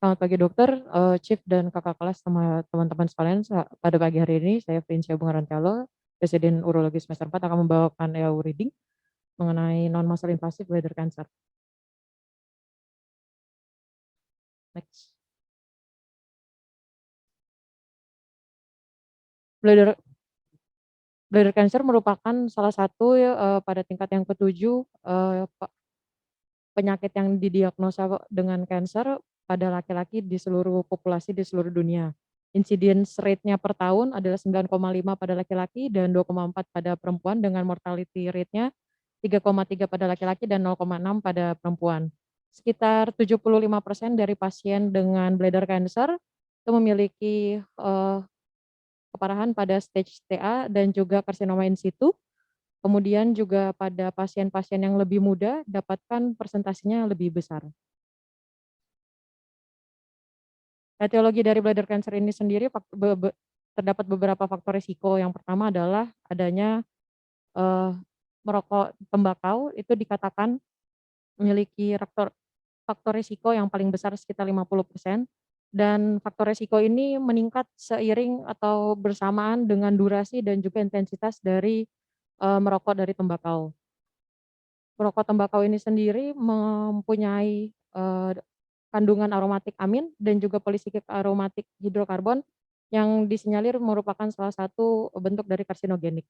Selamat pagi dokter, Chief dan kakak kelas sama teman-teman sekalian, pada pagi hari ini saya Prinsya Bungarantalo, Presiden Urologi semester 4 akan membawakan EAU reading mengenai non-muscle invasive bladder cancer. Next. Bladder bladder cancer merupakan salah satu, pada tingkat yang ketujuh, penyakit yang didiagnosa dengan kanker pada laki-laki di seluruh populasi di seluruh dunia. Incidence rate-nya per tahun adalah 9,5 pada laki-laki dan 2,4 pada perempuan dengan mortality rate-nya 3,3 pada laki-laki dan 0,6 pada perempuan. Sekitar 75% dari pasien dengan bladder cancer itu memiliki, keparahan pada stage TA dan juga karsinoma in situ. Kemudian juga pada pasien-pasien yang lebih muda dapatkan persentasenya lebih besar. Etiologi dari bladder cancer ini sendiri terdapat beberapa faktor risiko. Yang pertama adalah adanya, eee, merokok tembakau itu dikatakan memiliki faktor risiko yang paling besar sekitar 50%, dan faktor risiko ini meningkat seiring atau bersamaan dengan durasi dan juga intensitas dari, merokok dari tembakau. Merokok tembakau ini sendiri mempunyai, kandungan aromatik amin dan juga polisiklik aromatik hidrokarbon yang disinyalir merupakan salah satu bentuk dari karsinogenik.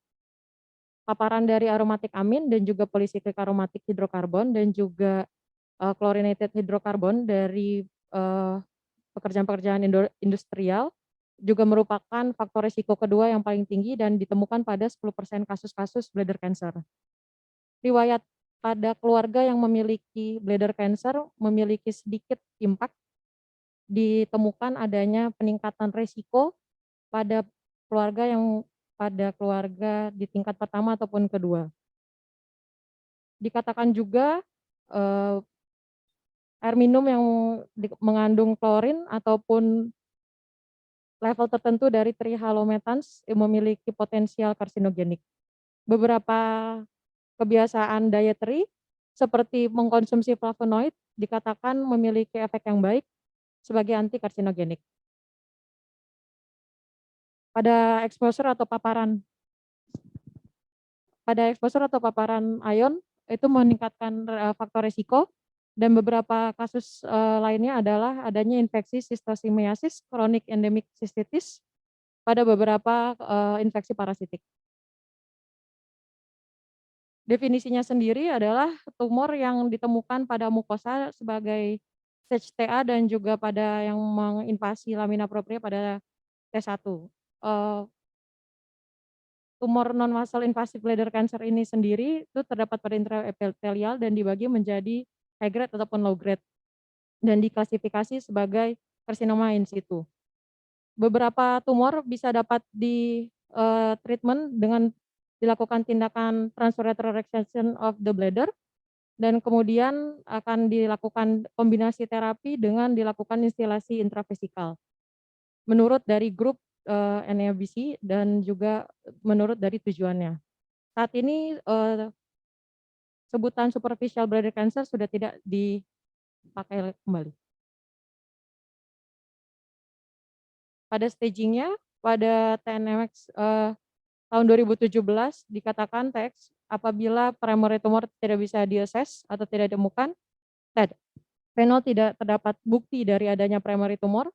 Paparan dari aromatik amin dan juga polisiklik aromatik hidrokarbon dan juga, chlorinated hidrokarbon dari, pekerjaan-pekerjaan industrial juga merupakan faktor risiko kedua yang paling tinggi dan ditemukan pada 10% kasus-kasus bladder cancer. Riwayat pada keluarga yang memiliki bladder cancer memiliki sedikit impact, ditemukan adanya peningkatan resiko pada keluarga di tingkat pertama ataupun kedua. Dikatakan juga, eee, air minum yang mengandung klorin ataupun level tertentu dari trihalometans memiliki potensial karsinogenik. Beberapa kebiasaan dietary seperti mengkonsumsi flavonoid dikatakan memiliki efek yang baik sebagai anti karsinogenik. Pada exposure atau paparan Pada exposure atau paparan ion itu meningkatkan, faktor resiko, dan beberapa kasus, lainnya adalah adanya infeksi schistosemiasis, chronic endemic cystitis pada beberapa, infeksi parasitik. Definisinya sendiri adalah tumor yang ditemukan pada mukosa sebagai stage TA dan juga pada yang menginvasi lamina propria pada T1. Eee Tumor non-muscle invasive bladder cancer ini sendiri itu terdapat pada intraepitelial dan dibagi menjadi high grade ataupun low grade dan diklasifikasi sebagai karsinoma in situ. Beberapa tumor bisa dapat treatment dengan dilakukan tindakan transurethral resection of the bladder, dan kemudian akan dilakukan kombinasi terapi dengan dilakukan instilasi intravesikal. Menurut dari grup, NABC dan juga menurut dari tujuannya. Saat ini, sebutan superficial bladder cancer sudah tidak dipakai kembali. Pada staging-nya, pada TNMX, tahun 2017 dikatakan TX apabila primary tumor tidak bisa di-assess atau tidak ditemukan, renal tidak terdapat bukti dari adanya primary tumor,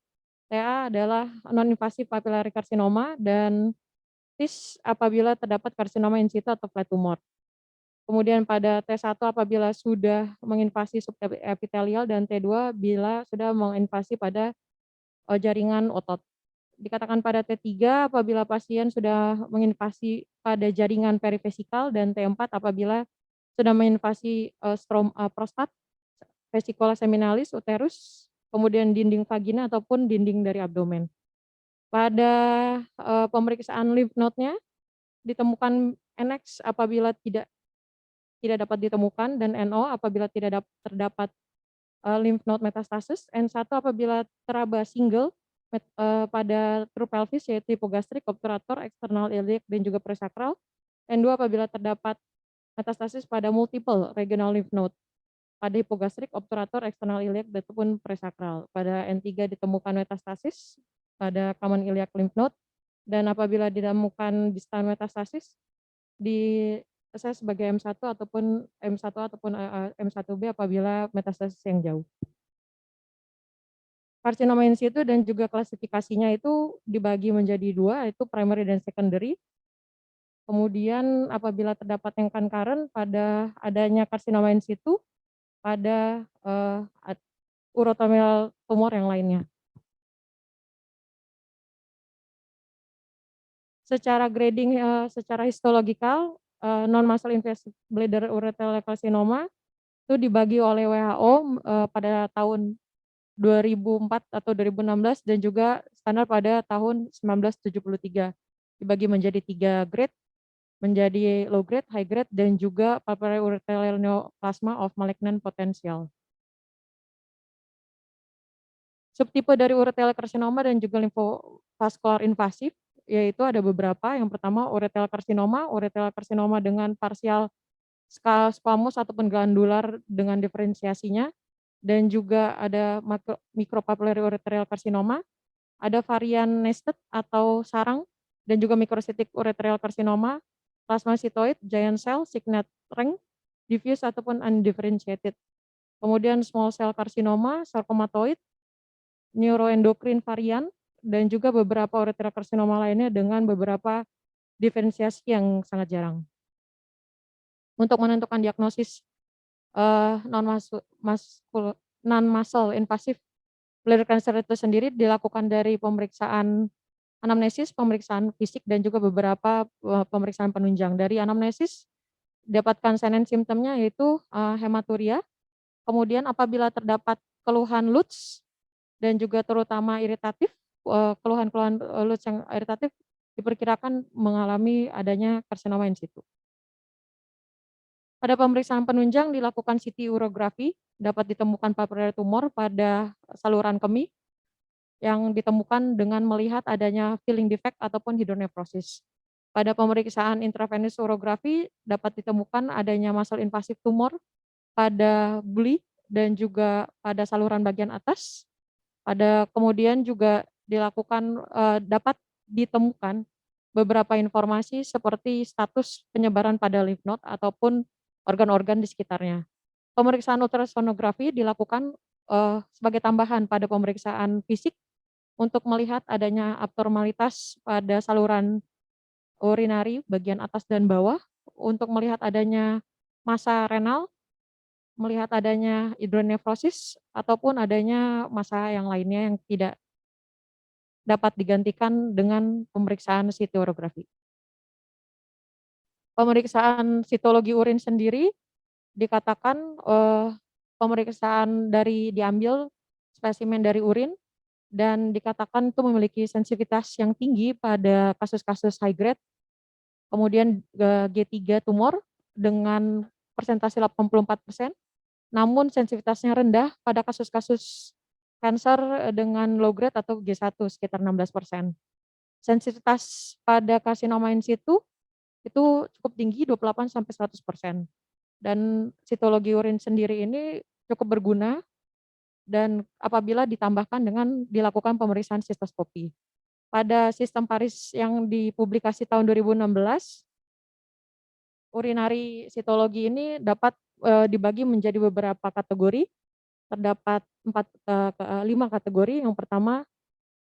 TA adalah non-invasive papillary carcinoma, dan TIS apabila terdapat karsinoma in situ atau flat tumor. Kemudian pada T1 apabila sudah menginvasi subepitelial dan T2 bila sudah menginvasi pada, jaringan otot. Dikatakan pada T3 apabila pasien sudah menginvasi pada jaringan perivesikal, dan T4 apabila sudah menginvasi, prostat, vesicula seminalis, uterus, kemudian dinding vagina ataupun dinding dari abdomen. Pada, pemeriksaan lymph node-nya ditemukan NX apabila tidak dapat ditemukan, dan NO apabila tidak terdapat, lymph node metastasis, N1 apabila teraba single pada true pelvis yaitu hipogastrik, obturator, eksternal iliac dan juga presakral, N2 apabila terdapat metastasis pada multiple regional lymph node. pada hipogastrik, obturator, eksternal iliac, ataupun presakral. Pada N3 ditemukan metastasis pada common iliac lymph node, dan apabila ditemukan distal metastasis di sebagai M1 ataupun M1B apabila metastasis yang jauh. Karsinoma in situ dan juga klasifikasinya itu dibagi menjadi dua, yaitu primary dan secondary. Kemudian apabila terdapat yang concurrent pada adanya karsinoma in situ pada urothelial tumor yang lainnya. Secara grading, secara histologikal, non-muscle invasive bladder urothelial carcinoma itu dibagi oleh WHO pada tahun 2004 atau 2016 dan juga standar pada tahun 1973. Dibagi menjadi 3 grade, menjadi low grade, high grade, dan juga papillary urothelial neoplasma of malignant potential. Subtipe dari urothelial carcinoma dan juga lymphovascular invasif yaitu ada beberapa. Yang pertama urothelial carcinoma dengan parsial squamous ataupun glandular dengan diferensiasinya, dan juga ada micropapillary urothelial carcinoma, ada varian nested atau sarang, dan juga microcytic urothelial carcinoma, plasmacytoid, giant cell, signet ring, diffuse ataupun undifferentiated. Kemudian small cell carcinoma, sarkomatoid, neuroendocrine varian, dan juga beberapa urothelial carcinoma lainnya dengan beberapa diferensiasi yang sangat jarang. Untuk menentukan diagnosis non-muscle invasive bladder cancer itu sendiri dilakukan dari pemeriksaan anamnesis, pemeriksaan fisik, dan juga beberapa pemeriksaan penunjang. Dari anamnesis dapatkan sign and symptomnya yaitu hematuria. Kemudian apabila terdapat keluhan LUTS dan juga terutama iritatif, keluhan-keluhan LUTS yang iritatif diperkirakan mengalami adanya karsinoma in situ. Pada pemeriksaan penunjang dilakukan CT urografi, dapat ditemukan papillary tumor pada saluran kemih yang ditemukan dengan melihat adanya filling defect ataupun hidronefrosis. Pada pemeriksaan intravenous urografi dapat ditemukan adanya muscle invasive tumor pada buli dan juga pada saluran bagian atas. Kemudian juga dapat ditemukan beberapa informasi seperti status penyebaran pada lymph node ataupun organ-organ di sekitarnya. Pemeriksaan ultrasonografi dilakukan sebagai tambahan pada pemeriksaan fisik untuk melihat adanya abnormalitas pada saluran urinari bagian atas dan bawah, untuk melihat adanya massa renal, melihat adanya hidronefrosis, ataupun adanya massa yang lainnya yang tidak dapat digantikan dengan pemeriksaan CT urografi. Pemeriksaan sitologi urin sendiri dikatakan pemeriksaan diambil spesimen dari urin dan dikatakan itu memiliki sensitivitas yang tinggi pada kasus-kasus high grade, kemudian G3 tumor dengan persentase 84%, namun sensitivitasnya rendah pada kasus-kasus kanker dengan low grade atau G1 sekitar 16%. Sensitivitas pada karsinoma in situ itu cukup tinggi 28-100%. Dan sitologi urin sendiri ini cukup berguna dan apabila ditambahkan dengan dilakukan pemeriksaan sistoskopi. Pada sistem Paris yang dipublikasi tahun 2016, urinari sitologi ini dapat dibagi menjadi beberapa kategori. Terdapat 5 kategori. Yang pertama,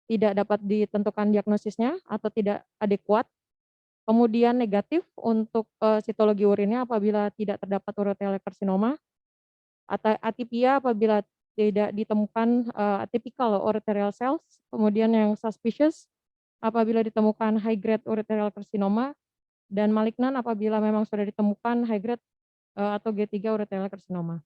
tidak dapat ditentukan diagnosisnya atau tidak adekuat. Kemudian negatif untuk sitologi urinnya apabila tidak terdapat urothelial carcinoma, atau atipia apabila tidak ditemukan atypical urothelial cells. Kemudian yang suspicious apabila ditemukan high grade urothelial carcinoma, dan malignan apabila memang sudah ditemukan high grade atau G3 urothelial carcinoma.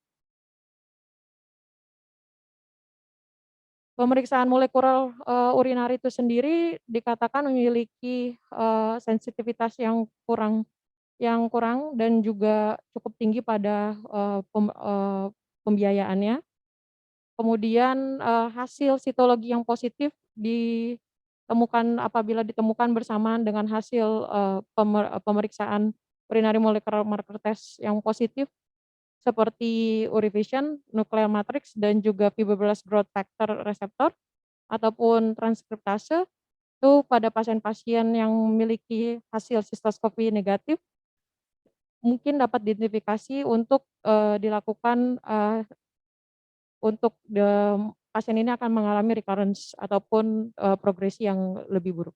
Pemeriksaan molekuler urinari itu sendiri dikatakan memiliki sensitivitas yang kurang dan juga cukup tinggi pada pembiayaannya. Kemudian hasil sitologi yang positif ditemukan apabila ditemukan bersamaan dengan hasil pemeriksaan urinary molecular marker test yang positif seperti Urivision, nuclear matrix, dan juga fibroblast growth factor receptor ataupun transkriptase itu pada pasien-pasien yang memiliki hasil sistoskopi negatif mungkin dapat diidentifikasi untuk, dilakukan, untuk pasien ini akan mengalami recurrence ataupun, progresi yang lebih buruk.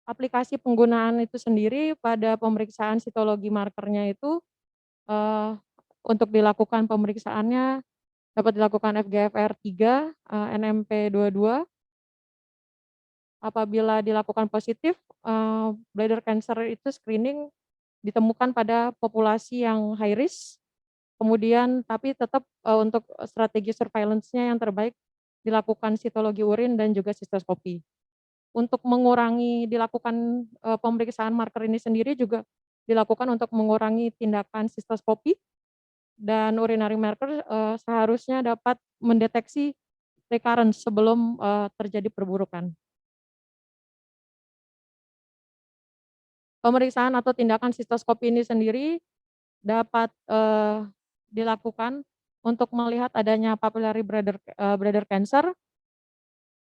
Aplikasi penggunaan itu sendiri pada pemeriksaan sitologi markernya itu, eee, untuk dilakukan pemeriksaannya dapat dilakukan FGFR3, NMP22. Apabila dilakukan positif, bladder cancer itu screening ditemukan pada populasi yang high risk, kemudian tapi tetap, untuk strategi surveillance-nya yang terbaik dilakukan sitologi urin dan juga sistoskopi. Untuk mengurangi dilakukan, pemeriksaan marker ini sendiri juga dilakukan untuk mengurangi tindakan sistoskopi dan urinary marker, seharusnya dapat mendeteksi recurrence sebelum, terjadi perburukan. Pemeriksaan atau tindakan sistoskopi ini sendiri dapat, dilakukan untuk melihat adanya papillary bladder cancer,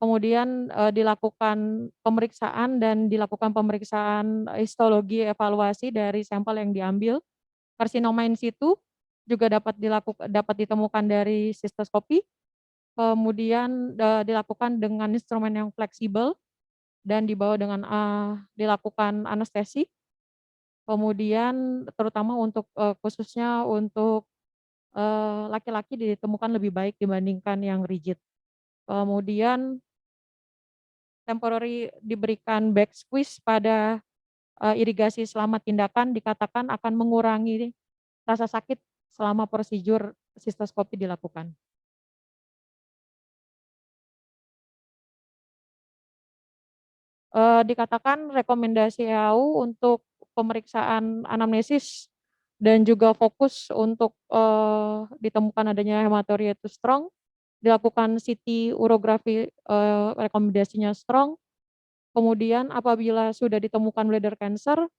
kemudian, dilakukan pemeriksaan dan dilakukan pemeriksaan histologi evaluasi dari sampel yang diambil. Karsinoma in situ juga dapat ditemukan dari sistoskopi, kemudian, dilakukan dengan instrumen yang fleksibel dan dibawa dengan, dilakukan anestesi. Kemudian terutama untuk, khususnya untuk, laki-laki ditemukan lebih baik dibandingkan yang rigid. Kemudian temporary diberikan back squeeze pada, irigasi selama tindakan dikatakan akan mengurangi rasa sakit selama prosedur sistoskopi dilakukan. Dikatakan rekomendasi WHO untuk pemeriksaan anamnesis dan juga fokus untuk, ditemukan adanya hematuria itu strong, dilakukan CT urografi, rekomendasinya strong, kemudian apabila sudah ditemukan bladder cancer,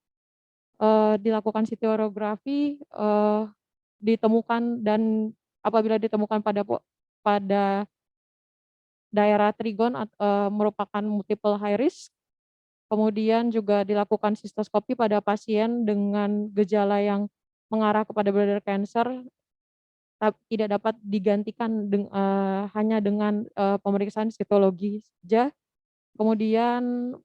dilakukan CT urografi, ditemukan dan apabila ditemukan pada daerah trigon merupakan multiple high risk. Kemudian juga dilakukan sistoskopi pada pasien dengan gejala yang mengarah kepada bladder cancer, tidak dapat digantikan hanya dengan, pemeriksaan sitologi saja. Kemudian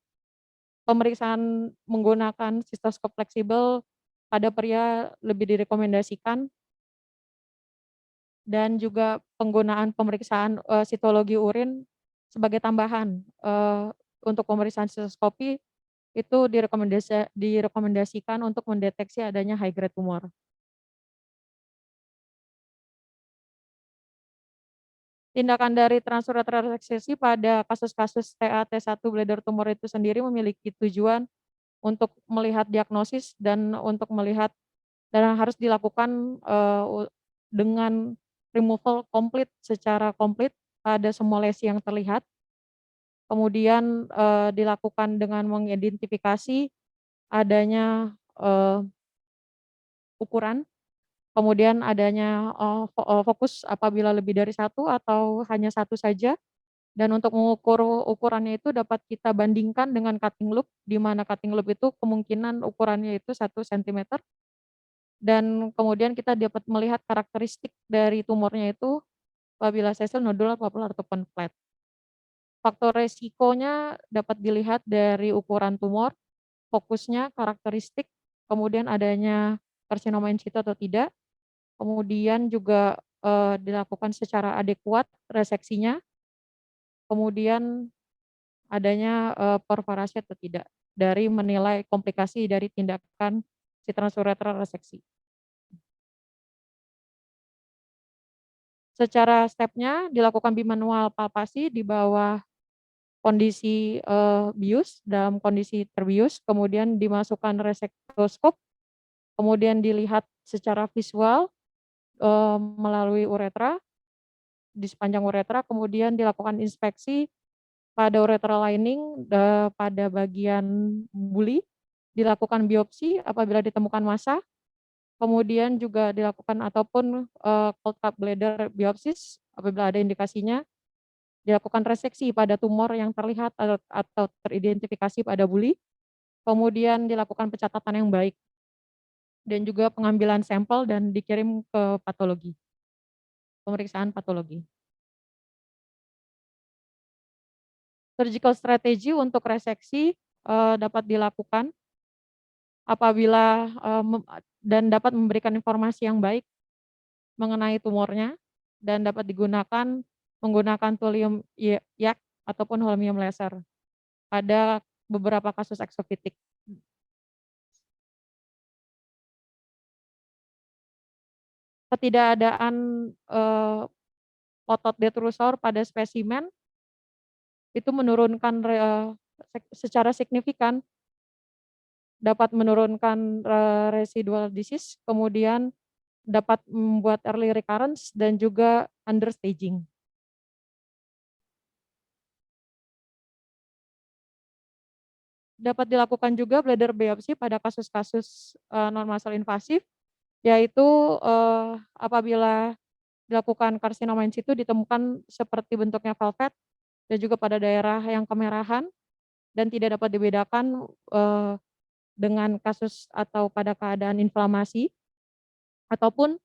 pemeriksaan menggunakan sistoskop fleksibel pada pria lebih direkomendasikan dan juga penggunaan pemeriksaan, sitologi urin sebagai tambahan, untuk pemeriksaan sistoskopi itu direkomendasikan untuk mendeteksi adanya high grade tumor. Tindakan dari transureteral reseksi pada kasus-kasus TA-T1 bladder tumor itu sendiri memiliki tujuan untuk melihat diagnosis dan untuk melihat dan harus dilakukan, dengan removal secara komplit pada semua lesi yang terlihat. Kemudian, dilakukan dengan mengidentifikasi adanya, ukuran. Kemudian adanya, fokus apabila lebih dari satu atau hanya satu saja, dan untuk mengukur ukurannya itu dapat kita bandingkan dengan cutting loop, di mana cutting loop itu kemungkinan ukurannya itu 1 sentimeter, dan kemudian kita dapat melihat karakteristik dari tumornya itu apabila sessile, nodular, papular, ataupun flat. Faktor resikonya dapat dilihat dari ukuran tumor, fokusnya, karakteristik, kemudian adanya karsinoma in situ atau tidak. Kemudian juga, dilakukan secara adekuat reseksinya, kemudian adanya, perforasi atau tidak, dari menilai komplikasi dari tindakan si transureteral reseksi. Secara stepnya dilakukan bimanual palpasi di bawah kondisi, bius, dalam kondisi terbius, kemudian dimasukkan resektoskop, kemudian dilihat secara visual, melalui uretra, di sepanjang uretra, kemudian dilakukan inspeksi pada urethral lining, pada bagian buli dilakukan biopsi apabila ditemukan massa, kemudian juga dilakukan ataupun, cold cup bladder biopsis apabila ada indikasinya, dilakukan reseksi pada tumor yang terlihat atau teridentifikasi pada buli, kemudian dilakukan pencatatan yang baik dan juga pengambilan sampel dan dikirim ke patologi, pemeriksaan patologi. Surgical strategy untuk reseksi, dapat dilakukan apabila, dan dapat memberikan informasi yang baik mengenai tumornya dan dapat digunakan menggunakan thulium yak ataupun holmium laser pada beberapa kasus eksofitik. Ketidakadaan, otot detrusor pada spesimen itu menurunkan secara signifikan dapat menurunkan, residual disease, kemudian dapat membuat early recurrence dan juga understaging. Dapat dilakukan juga bladder biopsi pada kasus-kasus, non-muscle invasif, yaitu, apabila dilakukan karsinoma in situ ditemukan seperti bentuknya velvet dan juga pada daerah yang kemerahan dan tidak dapat dibedakan, dengan kasus atau pada keadaan inflamasi ataupun,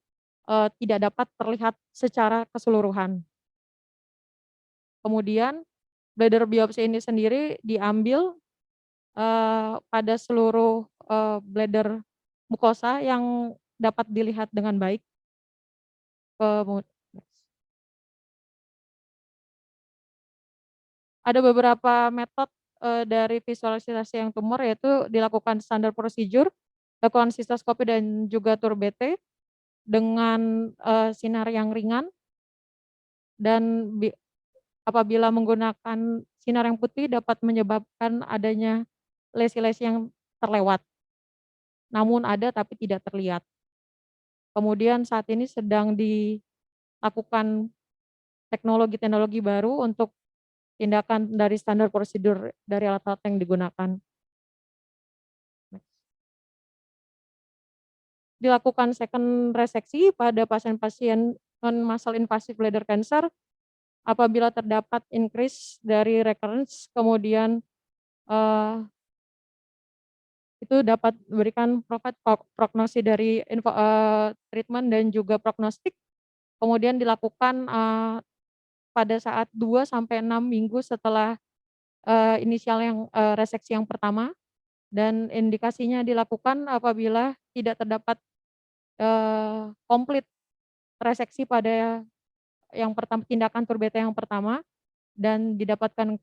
tidak dapat terlihat secara keseluruhan. Kemudian bladder biopsi ini sendiri diambil, pada seluruh, bladder mukosa yang dapat dilihat dengan baik, kemu ada beberapa metode, dari visualisasi yang tumor yaitu dilakukan standar prosedur, lakukan sistoskopi dan juga TURBT dengan, sinar yang ringan dan apabila menggunakan sinar yang putih dapat menyebabkan adanya lesi-lesi yang terlewat, namun ada tapi tidak terlihat. Kemudian saat ini sedang dilakukan teknologi-teknologi baru untuk tindakan dari standar prosedur dari alat-alat yang digunakan. Dilakukan second reseksi pada pasien-pasien non-muscle invasive bladder cancer apabila terdapat increase dari recurrence, kemudian, eee, itu dapat memberikan prognosis dari treatment dan juga prognostik, kemudian dilakukan, pada saat 2 sampai 6 minggu setelah, inisial yang, reseksi yang pertama dan indikasinya dilakukan apabila tidak terdapat, komplit reseksi pada yang pertama tindakan TURBT yang pertama dan didapatkan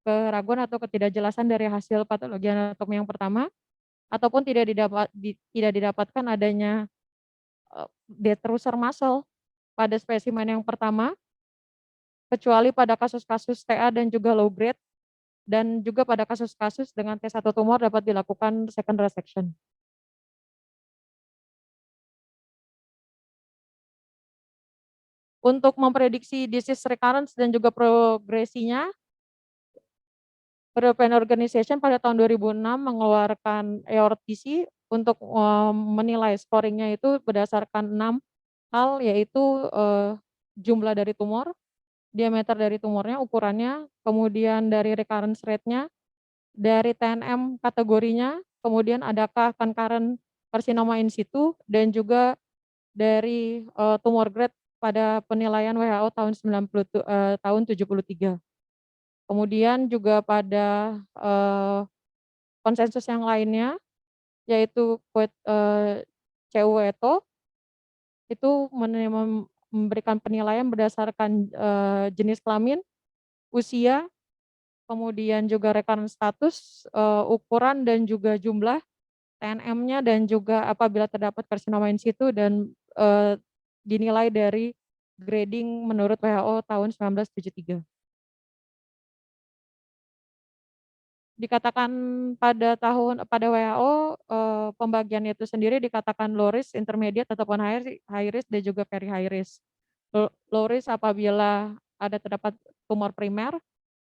keraguan atau ketidakjelasan dari hasil patologi anatomi yang pertama ataupun tidak didapatkan adanya, detrusor muscle pada spesimen yang pertama, kecuali pada kasus-kasus TA dan juga low grade dan juga pada kasus-kasus dengan T1 tumor dapat dilakukan second resection. Untuk memprediksi disease recurrence dan juga progresinya, European Organization pada tahun 2006 mengeluarkan EORTC untuk, menilai scoring-nya itu berdasarkan 6 hal yaitu, jumlah dari tumor, diameter dari tumornya, ukurannya, kemudian dari recurrence rate-nya, dari TNM kategorinya, kemudian adakah concurrent carcinoma in situ dan juga dari, tumor grade pada penilaian WHO tahun 73. Kemudian juga pada, konsensus yang lainnya yaitu CUETO itu memberikan penilaian berdasarkan, jenis kelamin, usia, kemudian juga recurrent status, ukuran dan juga jumlah TNM-nya dan juga apabila terdapat karsinoma in situ dan, dinilai dari grading menurut WHO tahun 1973. Dikatakan pada WHO, pembagiannya itu sendiri dikatakan low risk, intermediate ataupun high risk dan juga very high risk. Low risk apabila terdapat tumor primer,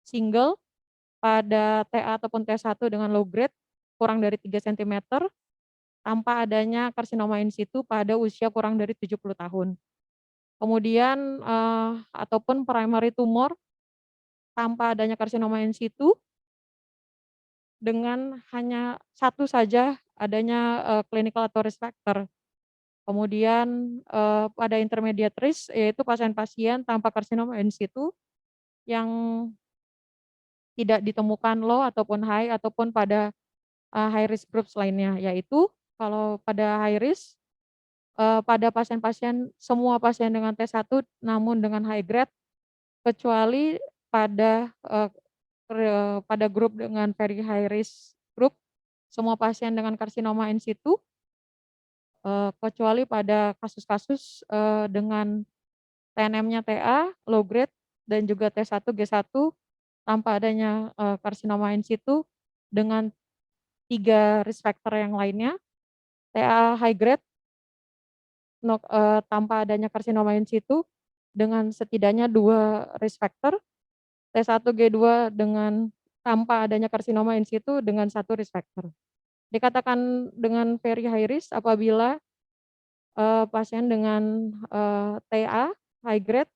single, pada TA ataupun T1 dengan low grade, kurang dari 3 sentimeter tanpa adanya karsinoma in situ pada usia kurang dari 70 tahun. Kemudian, ataupun primary tumor tanpa adanya karsinoma in situ dengan hanya satu saja adanya, clinical atau risk factor. Kemudian, pada intermediate risk yaitu pasien-pasien tanpa karsinoma in situ yang tidak ditemukan low ataupun high ataupun pada, high risk groups lainnya, yaitu kalau pada high risk, pada pasien-pasien semua pasien dengan T1 namun dengan high grade kecuali pada, pada grup dengan very high risk group, semua pasien dengan karsinoma in situ, kecuali pada kasus-kasus, dengan TNM-nya TA, low grade, dan juga T1, G1 tanpa adanya, karsinoma in situ dengan 3 risk factor yang lainnya, TA high grade tanpa adanya karsinoma in situ dengan setidaknya 2 risk factor, T1 G2 dengan tanpa adanya karsinoma in situ dengan 1 risk factor. Dikatakan dengan very high risk apabila, pasien dengan, TA high grade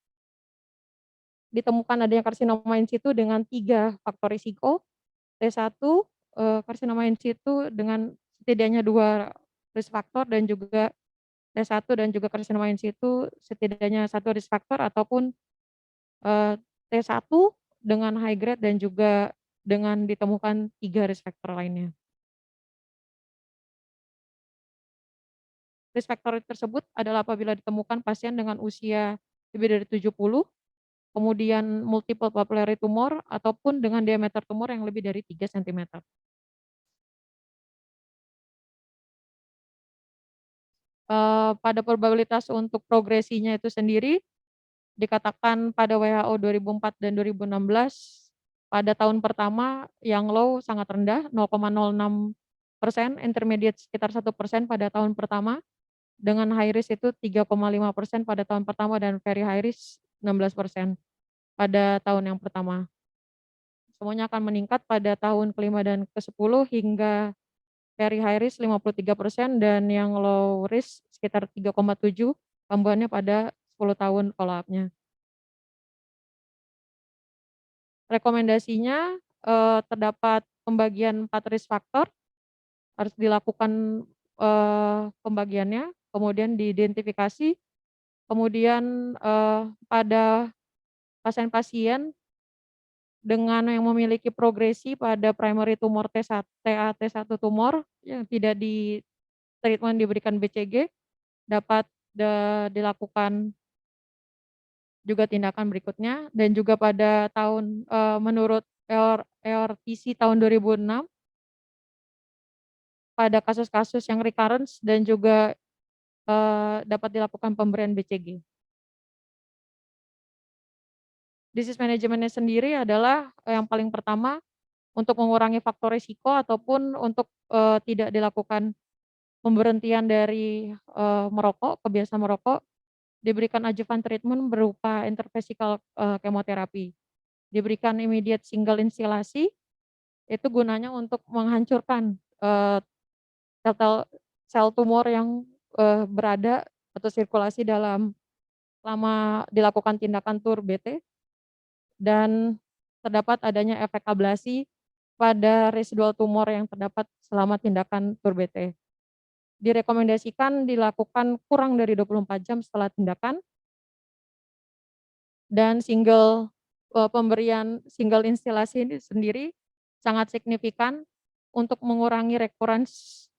ditemukan adanya karsinoma in situ dengan 3 faktor risiko, T1, karsinoma in situ dengan setidaknya 2 risk factor dan juga T1 dan juga karsinoma in situ setidaknya 1 risk factor ataupun, eee, T1 dengan high grade dan juga dengan ditemukan 3 risk factor lainnya. Risk factor tersebut adalah apabila ditemukan pasien dengan usia lebih dari 70, kemudian multiple papillary tumor ataupun dengan diameter tumor yang lebih dari 3 sentimeter. Pada probabilitas untuk progresinya itu sendiri dikatakan pada WHO 2004 dan 2016, pada tahun pertama yang low sangat rendah 0,06%, intermediate sekitar 1% pada tahun pertama, dengan high risk itu 3,5% pada tahun pertama dan very high risk 16% pada tahun yang pertama. Semuanya akan meningkat pada tahun kelima dan ke-10 hingga very high risk 53% dan yang low risk sekitar 3,7 tambahannya pada 10 tahun follow up-nya. Rekomendasinya, terdapat pembagian 4 risk factor, harus dilakukan, pembagiannya, kemudian diidentifikasi, kemudian, pada pasien-pasien dengan yang memiliki progresi pada primary tumor TA T1 tumor yang tidak treatment diberikan BCG, dapat dilakukan juga tindakan berikutnya dan juga pada tahun, menurut EORTC tahun 2006 pada kasus-kasus yang recurrence dan juga, dapat dilakukan pemberian BCG. Disease manajemennya sendiri adalah, yang paling pertama untuk mengurangi faktor risiko ataupun untuk, tidak dilakukan pemberhentian dari, merokok, kebiasaan merokok, diberikan adjuvant treatment berupa intravesical, kemoterapi, diberikan immediate single instilasi, itu gunanya untuk menghancurkan, sel sel tumor yang, berada atau sirkulasi dalam selama dilakukan tindakan TUR-BT dan terdapat adanya efek ablasi pada residual tumor yang terdapat selama tindakan TUR-BT. Direkomendasikan dilakukan kurang dari 24 jam setelah tindakan dan pemberian single instilasi ini sendiri sangat signifikan untuk mengurangi recurrence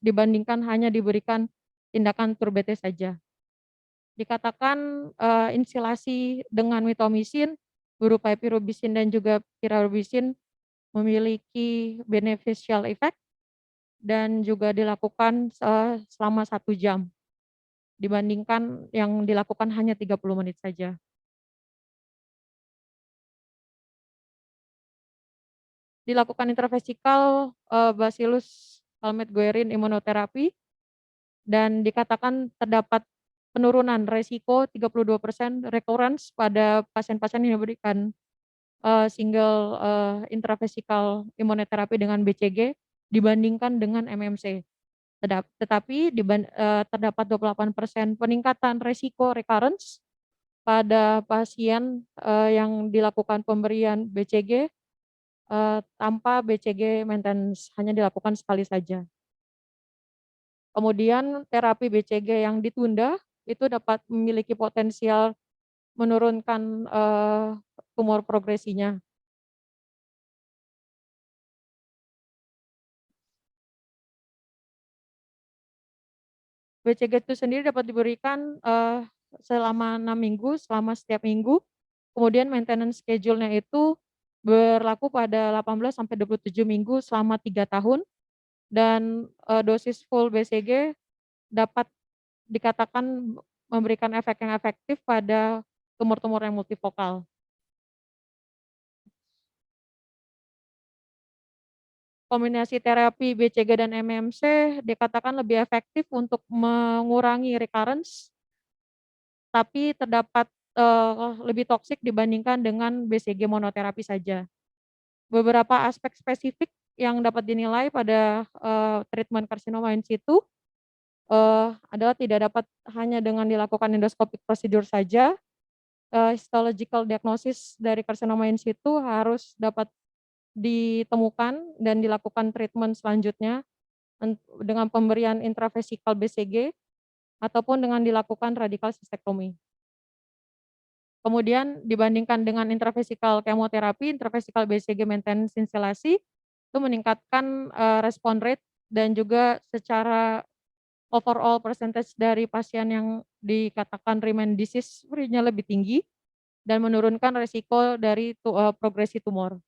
dibandingkan hanya diberikan tindakan TUR-BT saja. Dikatakan, instilasi dengan mitomycin berupa epirubicin dan juga pirarubicin memiliki beneficial effect dan juga dilakukan, selama 1 jam dibandingkan yang dilakukan hanya 30 menit saja. Dilakukan intravesical, Bacillus Calmette-Guerin immunotherapy dan dikatakan terdapat penurunan resiko 32% recurrence pada pasien-pasien yang diberikan, single, intravesical immunotherapy dengan BCG dibandingkan dengan MMC. Tetapi terdapat 28% peningkatan resiko recurrence pada pasien yang dilakukan pemberian BCG tanpa BCG maintenance, hanya dilakukan sekali saja. Kemudian terapi BCG yang ditunda itu dapat memiliki potensial menurunkan tumor progresinya. BCG itu sendiri dapat diberikan selama 6 minggu, selama setiap minggu. Kemudian maintenance schedule-nya itu berlaku pada 18 sampai 27 minggu selama 3 tahun dan dosis full BCG dapat dikatakan memberikan efek yang efektif pada tumor-tumor yang multifokal. Kombinasi terapi BCG dan MMC dikatakan lebih efektif untuk mengurangi recurrence, tapi terdapat lebih toksik dibandingkan dengan BCG monoterapi saja. Beberapa aspek spesifik yang dapat dinilai pada treatment karsinoma in situ adalah tidak dapat hanya dengan dilakukan endoscopic procedure saja, histological diagnosis dari karsinoma in situ harus dapat ditemukan dan dilakukan treatment selanjutnya dengan pemberian intravesikal BCG ataupun dengan dilakukan radikal sistektomi. Kemudian dibandingkan dengan intravesikal kemoterapi, intravesikal BCG maintenance instilasi itu meningkatkan respon rate dan juga secara overall percentage dari pasien yang dikatakan remain disease free-nya lebih tinggi dan menurunkan resiko dari progresi tumor.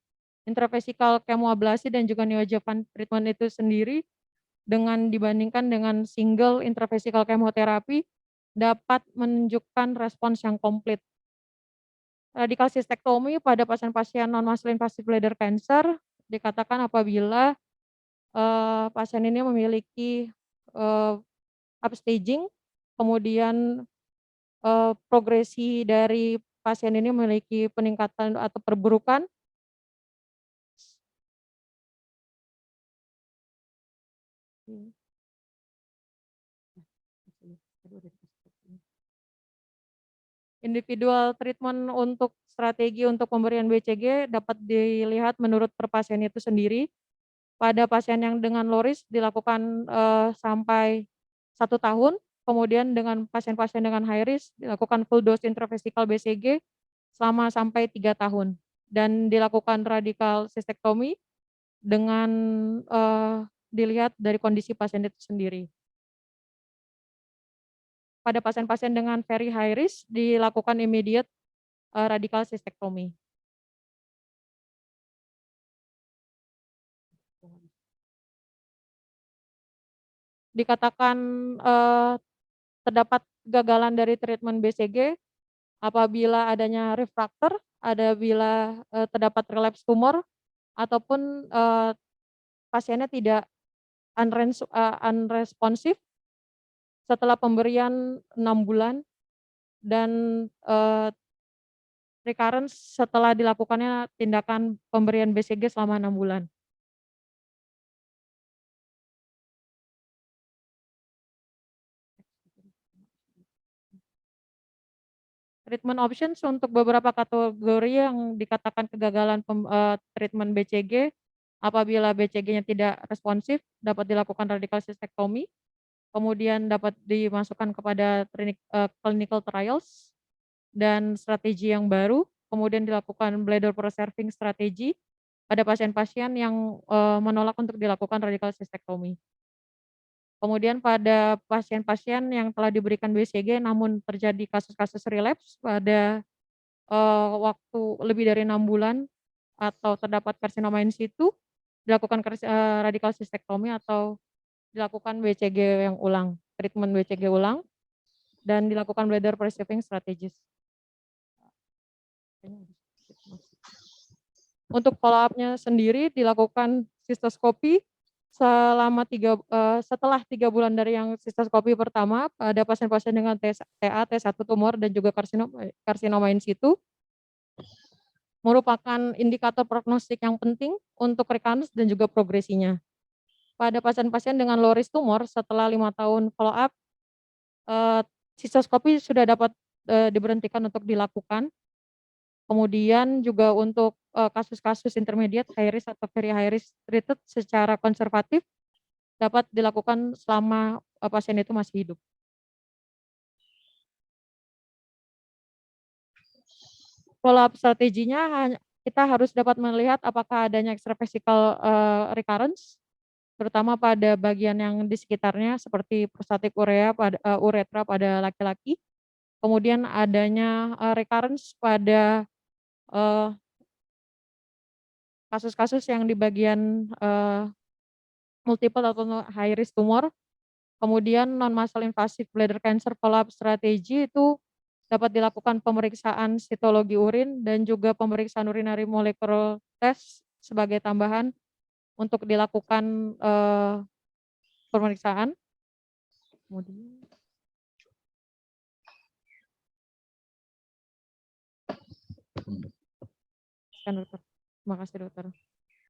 Intravesikal kemoablasi dan juga neoadjuvant treatment itu sendiri dengan dibandingkan dengan single intravesikal kemoterapi dapat menunjukkan respons yang komplit. Radikal sistektomi pada pasien-pasien non-muscle invasive bladder cancer dikatakan apabila pasien ini memiliki upstaging, kemudian progresi dari pasien ini memiliki peningkatan atau perburukan. Individual treatment untuk strategi untuk pemberian BCG dapat dilihat menurut per pasien itu sendiri. Pada pasien yang dengan low risk dilakukan sampai 1 tahun, kemudian dengan pasien-pasien dengan high risk dilakukan full dose intravesikal BCG selama sampai 3 tahun dan dilakukan radikal sistektomi dengan dilihat dari kondisi pasien itu sendiri. Pada pasien-pasien dengan very high risk dilakukan immediate radikal sistektomi. Dikatakan terdapat kegagalan dari treatment BCG apabila adanya refractor, apabila terdapat relapse tumor ataupun pasiennya tidak unresponsive setelah pemberian 6 bulan dan recurrence setelah dilakukannya tindakan pemberian BCG selama 6 bulan. Treatment options untuk beberapa kategori yang dikatakan kegagalan treatment BCG, apabila BCG-nya tidak responsif dapat dilakukan radikal sistektomi, kemudian dapat dimasukkan kepada clinical trials dan strategi yang baru, kemudian dilakukan bladder preserving strategi pada pasien-pasien yang menolak untuk dilakukan radikal sistektomi. Kemudian pada pasien-pasien yang telah diberikan BCG namun terjadi kasus-kasus relapse pada waktu lebih dari 6 bulan atau terdapat karsinoma in situ, dilakukan radikal sistektomi atau dilakukan BCG yang ulang, treatment BCG ulang dan dilakukan bladder preserving strategies. Untuk follow up-nya sendiri dilakukan sistoskopi setelah 3 bulan dari yang sistoskopi pertama pada pasien-pasien dengan TA, T1 tumor dan juga karsinoma in situ merupakan indikator prognostik yang penting untuk recurrence dan juga progresinya. pada pasien-pasien dengan low risk tumor setelah 5 tahun follow up, sistoskopi sudah dapat, diberhentikan untuk dilakukan. Kemudian juga untuk, kasus-kasus intermediate, high risk atau very high risk treated secara konservatif dapat dilakukan selama, pasien itu masih hidup. Follow up strateginya kita harus dapat melihat apakah adanya extravesical, recurrence, terutama pada bagian yang di sekitarnya seperti prostatic uretra pada laki-laki. Kemudian adanya, recurrence pada, eee, kasus-kasus yang di bagian, multiple atau high risk tumor. Kemudian non muscle invasive bladder cancer follow up strategy itu dapat dilakukan pemeriksaan sitologi urin dan juga pemeriksaan urinary molecular test sebagai tambahan untuk dilakukan, pemeriksaan. Kemudian sekian dokter. Terima kasih dokter.